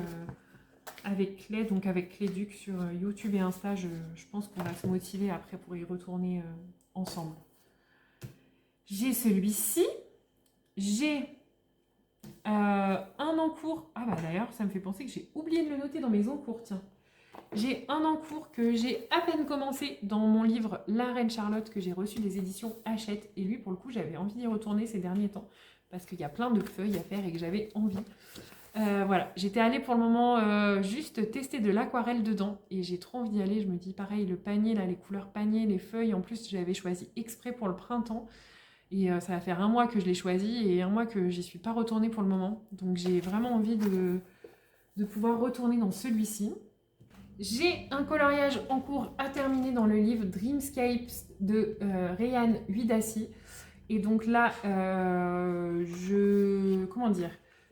avec Clé, donc avec Cléduc sur YouTube et Insta, je pense qu'on va se motiver après pour y retourner ensemble. J'ai celui-ci, j'ai un encours, ah bah d'ailleurs ça me fait penser que j'ai oublié de le noter dans mes encours, tiens. J'ai un encours que j'ai à peine commencé dans mon livre La Reine Charlotte que j'ai reçu des éditions Hachette, et lui pour le coup j'avais envie d'y retourner ces derniers temps parce qu'il y a plein de feuilles à faire et que j'avais envie. Voilà, j'étais allée pour le moment juste tester de l'aquarelle dedans et j'ai trop envie d'y aller. Je me dis pareil, le panier, là, les couleurs panier, les feuilles, en plus j'avais choisi exprès pour le printemps et ça va faire un mois que je l'ai choisi et un mois que j'y suis pas retournée pour le moment. Donc j'ai vraiment envie de pouvoir retourner dans celui-ci. J'ai un coloriage en cours à terminer dans le livre Dreamscapes de Rayane Huidassi. Et donc là, comment dire,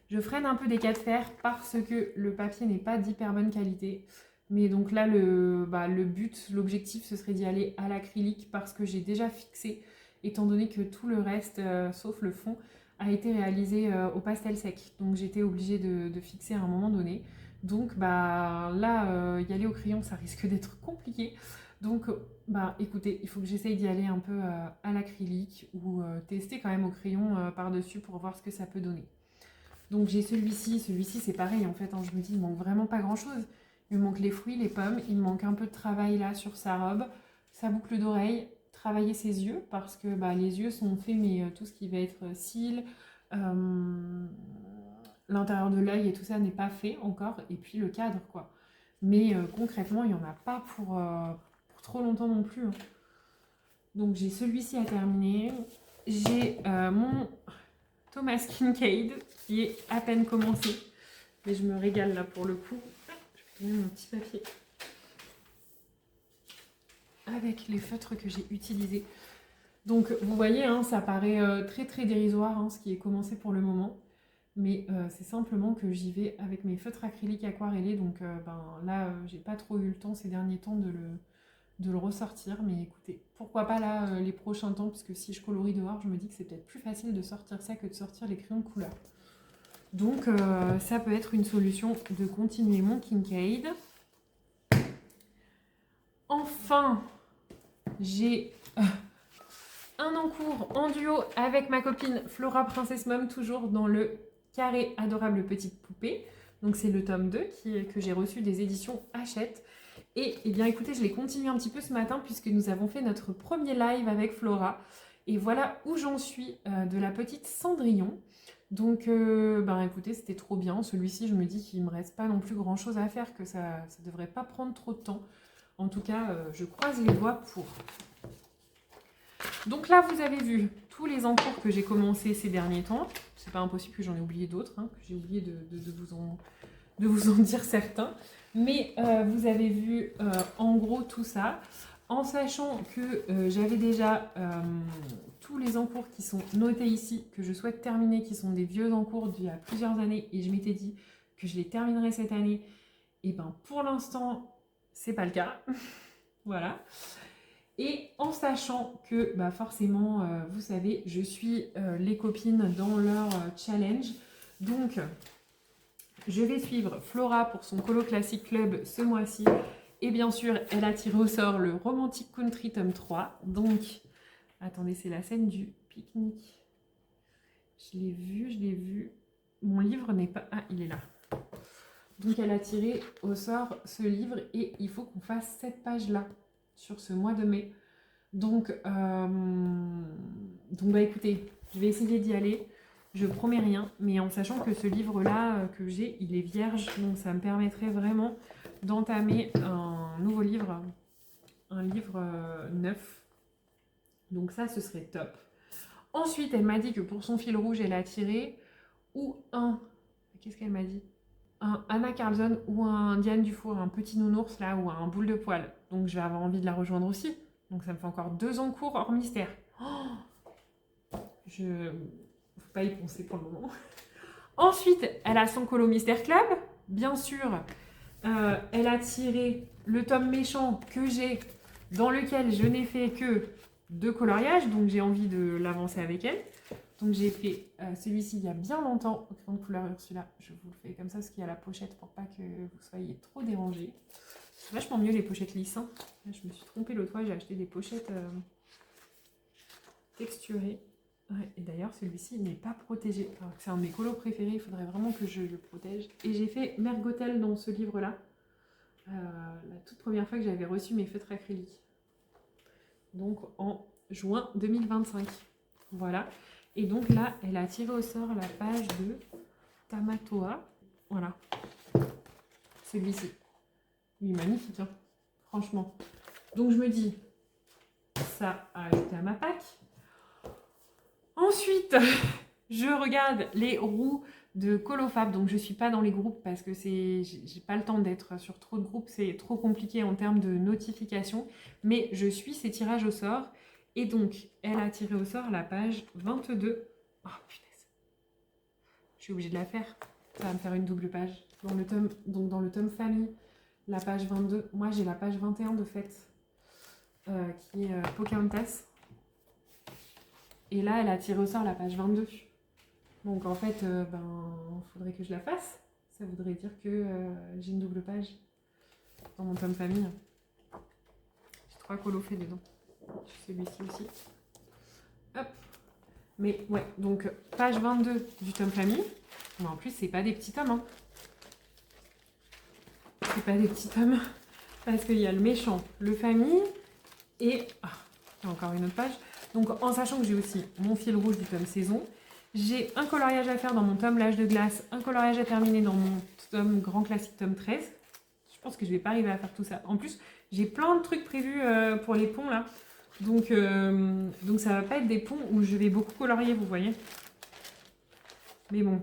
je freine un peu des cas de fer parce que le papier n'est pas d'hyper bonne qualité. Mais donc là, le but, l'objectif, ce serait d'y aller à l'acrylique parce que j'ai déjà fixé, étant donné que tout le reste, sauf le fond, a été réalisé au pastel sec. Donc j'étais obligée de fixer à un moment donné. Donc là, y aller au crayon, ça risque d'être compliqué. Donc, bah écoutez, il faut que j'essaye d'y aller un peu à l'acrylique ou tester quand même au crayon par-dessus pour voir ce que ça peut donner. Donc j'ai celui-ci c'est pareil en fait, hein, je me dis il manque vraiment pas grand-chose. Il me manque les fruits, les pommes, il me manque un peu de travail là sur sa robe, sa boucle d'oreille, travailler ses yeux parce que bah, les yeux sont faits mais tout ce qui va être cils, l'intérieur de l'œil et tout ça n'est pas fait encore et puis le cadre quoi. Mais concrètement il n'y en a pas pour trop longtemps non plus, hein. Donc j'ai celui-ci à terminer, j'ai mon Thomas Kincaid qui est à peine commencé. Mais je me régale là pour le coup. Je vais donner mon petit papier avec les feutres que j'ai utilisés. Donc vous voyez, hein, ça paraît très très dérisoire ce qui est commencé pour le moment. Mais c'est simplement que j'y vais avec mes feutres acryliques aquarellés. Donc là, j'ai pas trop eu le temps ces derniers temps de le ressortir. Mais écoutez, pourquoi pas là les prochains temps, puisque si je colorie dehors, je me dis que c'est peut-être plus facile de sortir ça que de sortir les crayons de couleur. Donc ça peut être une solution de continuer mon Kincaid. Enfin, j'ai un encours en duo avec ma copine Flora Princess Mom, toujours dans le carré adorable petite poupée. Donc c'est le tome 2 que j'ai reçu des éditions Hachette. Et eh bien écoutez, je l'ai continué un petit peu ce matin puisque nous avons fait notre premier live avec Flora. Et voilà où j'en suis de la petite Cendrillon. Donc écoutez, c'était trop bien. Celui-ci, je me dis qu'il ne me reste pas non plus grand chose à faire, que ça ne devrait pas prendre trop de temps. En tout cas, je croise les doigts pour. Donc là, vous avez vu tous les encours que j'ai commencé ces derniers temps. C'est pas impossible que j'en ai oublié d'autres, que j'ai oublié de vous en dire certains. Mais vous avez vu en gros tout ça, en sachant que j'avais déjà tous les encours qui sont notés ici, que je souhaite terminer, qui sont des vieux encours d'il y a plusieurs années, et je m'étais dit que je les terminerais cette année. Et ben pour l'instant, c'est pas le cas. Voilà. Et en sachant que forcément, vous savez, je suis les copines dans leur challenge. Donc, je vais suivre Flora pour son Colo Classic Club ce mois-ci. Et bien sûr, elle a tiré au sort le Romantic Country tome 3. Donc, attendez, c'est la scène du pique-nique. Je l'ai vu. Mon livre n'est pas... Ah, il est là. Donc, elle a tiré au sort ce livre et il faut qu'on fasse cette page-là sur ce mois de mai. Donc écoutez, je vais essayer d'y aller. Je promets rien, mais en sachant que ce livre-là que j'ai, il est vierge, donc ça me permettrait vraiment d'entamer un nouveau livre, un livre neuf. Donc ça, ce serait top. Ensuite, elle m'a dit que pour son fil rouge, elle a tiré qu'est-ce qu'elle m'a dit? Un Anna Carlson ou un Diane Dufour, un petit nounours là, ou un boule de poil. Donc je vais avoir envie de la rejoindre aussi. Donc ça me fait encore 2 encours hors mystère. Faut pas y penser pour le moment. Ensuite, elle a son Colo Mystère Club. Bien sûr, elle a tiré le tome méchant que j'ai, dans lequel je n'ai fait que 2 coloriages. Donc j'ai envie de l'avancer avec elle. Donc j'ai fait celui-ci il y a bien longtemps, au crayon de couleur Ursula. Je vous le fais comme ça, parce qu'il y a la pochette pour pas que vous soyez trop dérangés. C'est vachement mieux les pochettes lisses. Là, je me suis trompée l'autre fois, j'ai acheté des pochettes texturées. Ouais, et d'ailleurs, celui-ci n'est pas protégé. C'est un de mes colos préférés, il faudrait vraiment que je le protège. Et j'ai fait Mergotel dans ce livre-là. La toute première fois que j'avais reçu mes feutres acryliques. Donc en juin 2025. Voilà. Et donc là, elle a tiré au sort la page de Tamatoa. Voilà. Celui-ci. Il est magnifique, hein, franchement. Donc je me dis, ça à ajouter à ma pack. Ensuite, je regarde les roues de Colofab. Donc je ne suis pas dans les groupes parce que j'ai pas le temps d'être sur trop de groupes. C'est trop compliqué en termes de notification. Mais je suis ces tirages au sort. Et donc, elle a tiré au sort la page 22. Oh punaise. Je suis obligée de la faire. Ça va me faire une double page. Dans le tome famille, la page 22. Moi, j'ai la page 21 de fait, qui est Pocahontas. Et là, elle a tiré au sort la page 22. Donc en fait, faudrait que je la fasse. Ça voudrait dire que j'ai une double page dans mon tome famille. fois colo fait dedans. Celui-ci aussi. Hop. Mais ouais, donc page 22 du tome famille. Mais en plus, c'est pas des petits tomes. Hein. C'est pas des petits tomes. Parce qu'il y a le méchant, le famille et... Ah, il y a encore une autre page. Donc en sachant que j'ai aussi mon fil rouge du tome saison, j'ai un coloriage à faire dans mon tome l'âge de glace, un coloriage à terminer dans mon tome grand classique tome 13. Je pense que je vais pas arriver à faire tout ça. En plus, j'ai plein de trucs prévus pour les ponts là. Donc ça va pas être des ponts où je vais beaucoup colorier, vous voyez. Mais bon.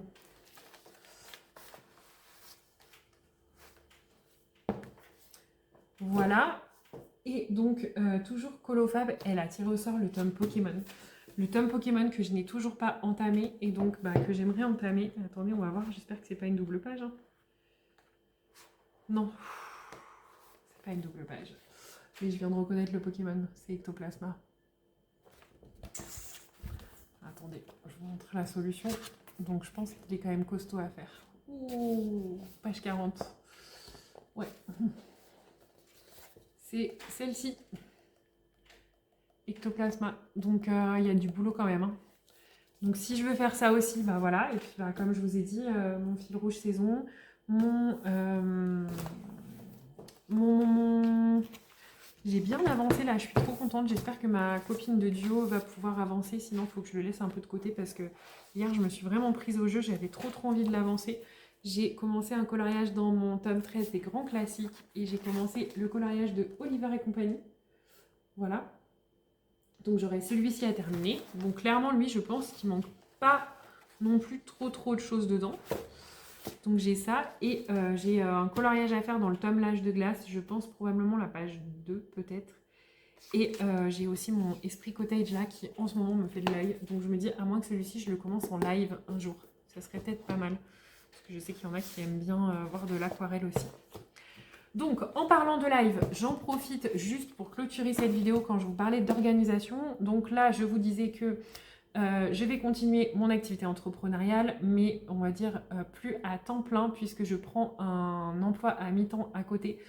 Voilà. Et donc, toujours Colofab, elle a tiré au sort le tome Pokémon. Le tome Pokémon que je n'ai toujours pas entamé et donc que j'aimerais entamer. Attendez, on va voir. J'espère que c'est pas une double page. Hein. Non. C'est pas une double page. Mais je viens de reconnaître le Pokémon. C'est Ectoplasma. Attendez, je vous montre la solution. Donc, je pense qu'il est quand même costaud à faire. Ouh, page 40. Ouais. C'est celle-ci. Ectoplasma. Donc, il y a du boulot quand même. Hein. Donc, si je veux faire ça aussi, bah voilà. Et puis, comme je vous ai dit, mon fil rouge saison, j'ai bien avancé là. Je suis trop contente. J'espère que ma copine de duo va pouvoir avancer. Sinon, il faut que je le laisse un peu de côté parce que hier, je me suis vraiment prise au jeu. J'avais trop envie de l'avancer. J'ai commencé un coloriage dans mon tome 13 des grands classiques. Et j'ai commencé le coloriage de Oliver et compagnie. Voilà. Donc j'aurai celui-ci à terminer. Donc clairement, lui, je pense qu'il manque pas non plus trop de choses dedans. Donc j'ai ça. Et j'ai un coloriage à faire dans le tome l'âge de glace. Je pense probablement la page 2 peut-être. Et j'ai aussi mon Esprit Cottage là qui en ce moment me fait de l'œil. Donc je me dis, à moins que celui-ci, je le commence en live un jour. Ça serait peut-être pas mal. Parce que je sais qu'il y en a qui aiment bien voir de l'aquarelle aussi. Donc, en parlant de live, j'en profite juste pour clôturer cette vidéo quand je vous parlais d'organisation. Donc là, je vous disais que je vais continuer mon activité entrepreneuriale, mais on va dire plus à temps plein puisque je prends un emploi à mi-temps à côté.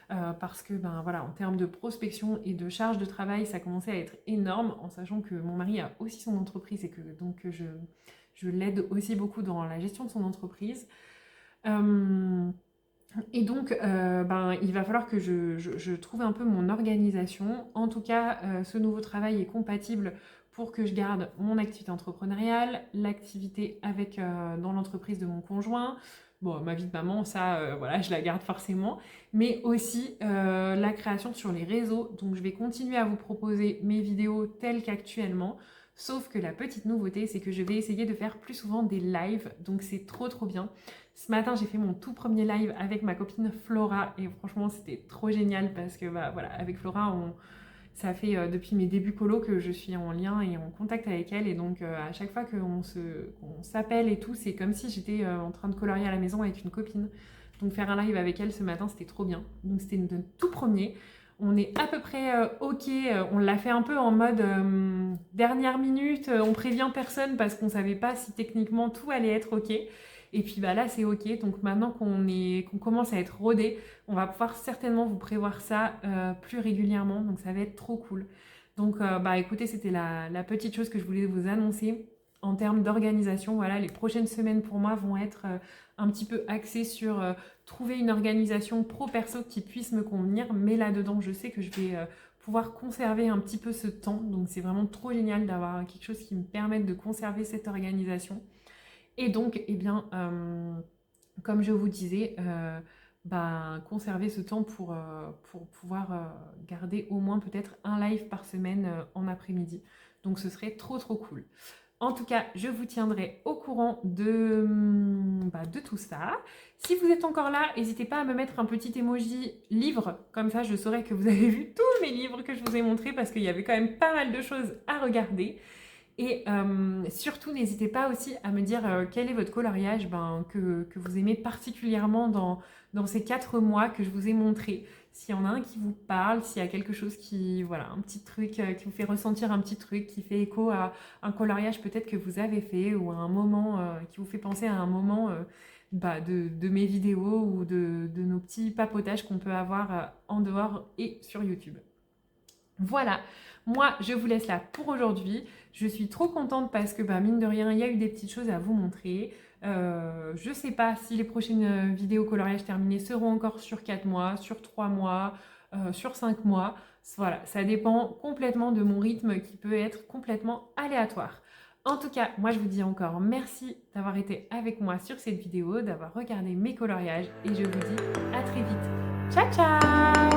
Parce que, voilà, en termes de prospection et de charge de travail, ça commençait à être énorme, en sachant que mon mari a aussi son entreprise et que donc je l'aide aussi beaucoup dans la gestion de son entreprise. Et donc, il va falloir que je trouve un peu mon organisation. En tout cas, ce nouveau travail est compatible pour que je garde mon activité entrepreneuriale, l'activité avec dans l'entreprise de mon conjoint. Bon, ma vie de maman, ça, voilà, je la garde forcément. Mais aussi la création sur les réseaux. Donc, je vais continuer à vous proposer mes vidéos telles qu'actuellement. Sauf que la petite nouveauté, c'est que je vais essayer de faire plus souvent des lives. Donc, c'est trop bien. Ce matin, j'ai fait mon tout premier live avec ma copine Flora et franchement, c'était trop génial parce que voilà, avec Flora, ça fait depuis mes débuts colo que je suis en lien et en contact avec elle et donc à chaque fois qu'on s'appelle et tout, c'est comme si j'étais en train de colorier à la maison avec une copine. Donc faire un live avec elle ce matin, c'était trop bien. Donc c'était notre tout premier. On est à peu près ok, on l'a fait un peu en mode dernière minute, on prévient personne parce qu'on savait pas si techniquement tout allait être ok. Et puis là, c'est ok. Donc maintenant qu'on commence à être rodé, on va pouvoir certainement vous prévoir ça plus régulièrement. Donc ça va être trop cool. Donc écoutez, c'était la petite chose que je voulais vous annoncer en termes d'organisation. Voilà, les prochaines semaines pour moi vont être un petit peu axées sur trouver une organisation pro-perso qui puisse me convenir. Mais là-dedans, je sais que je vais pouvoir conserver un petit peu ce temps. Donc c'est vraiment trop génial d'avoir quelque chose qui me permette de conserver cette organisation. Et donc, comme je vous disais, conserver ce temps pour pouvoir garder au moins peut-être un live par semaine en après-midi. Donc ce serait trop cool. En tout cas, je vous tiendrai au courant de tout ça. Si vous êtes encore là, n'hésitez pas à me mettre un petit emoji livre. Comme ça, je saurai que vous avez vu tous mes livres que je vous ai montrés parce qu'il y avait quand même pas mal de choses à regarder. Et surtout, n'hésitez pas aussi à me dire quel est votre coloriage que vous aimez particulièrement dans ces 4 mois que je vous ai montré. S'il y en a un qui vous parle, s'il y a quelque chose un petit truc qui vous fait ressentir un petit truc, qui fait écho à un coloriage peut-être que vous avez fait ou à un moment qui vous fait penser à un moment de mes vidéos ou de nos petits papotages qu'on peut avoir en dehors et sur YouTube. Voilà, moi je vous laisse là pour aujourd'hui. Je suis trop contente parce que mine de rien, il y a eu des petites choses à vous montrer. Je ne sais pas si les prochaines vidéos coloriage terminées seront encore sur 4 mois, sur 3 mois, sur 5 mois. Voilà, ça dépend complètement de mon rythme qui peut être complètement aléatoire. En tout cas, moi je vous dis encore merci d'avoir été avec moi sur cette vidéo, d'avoir regardé mes coloriages et je vous dis à très vite. Ciao ciao!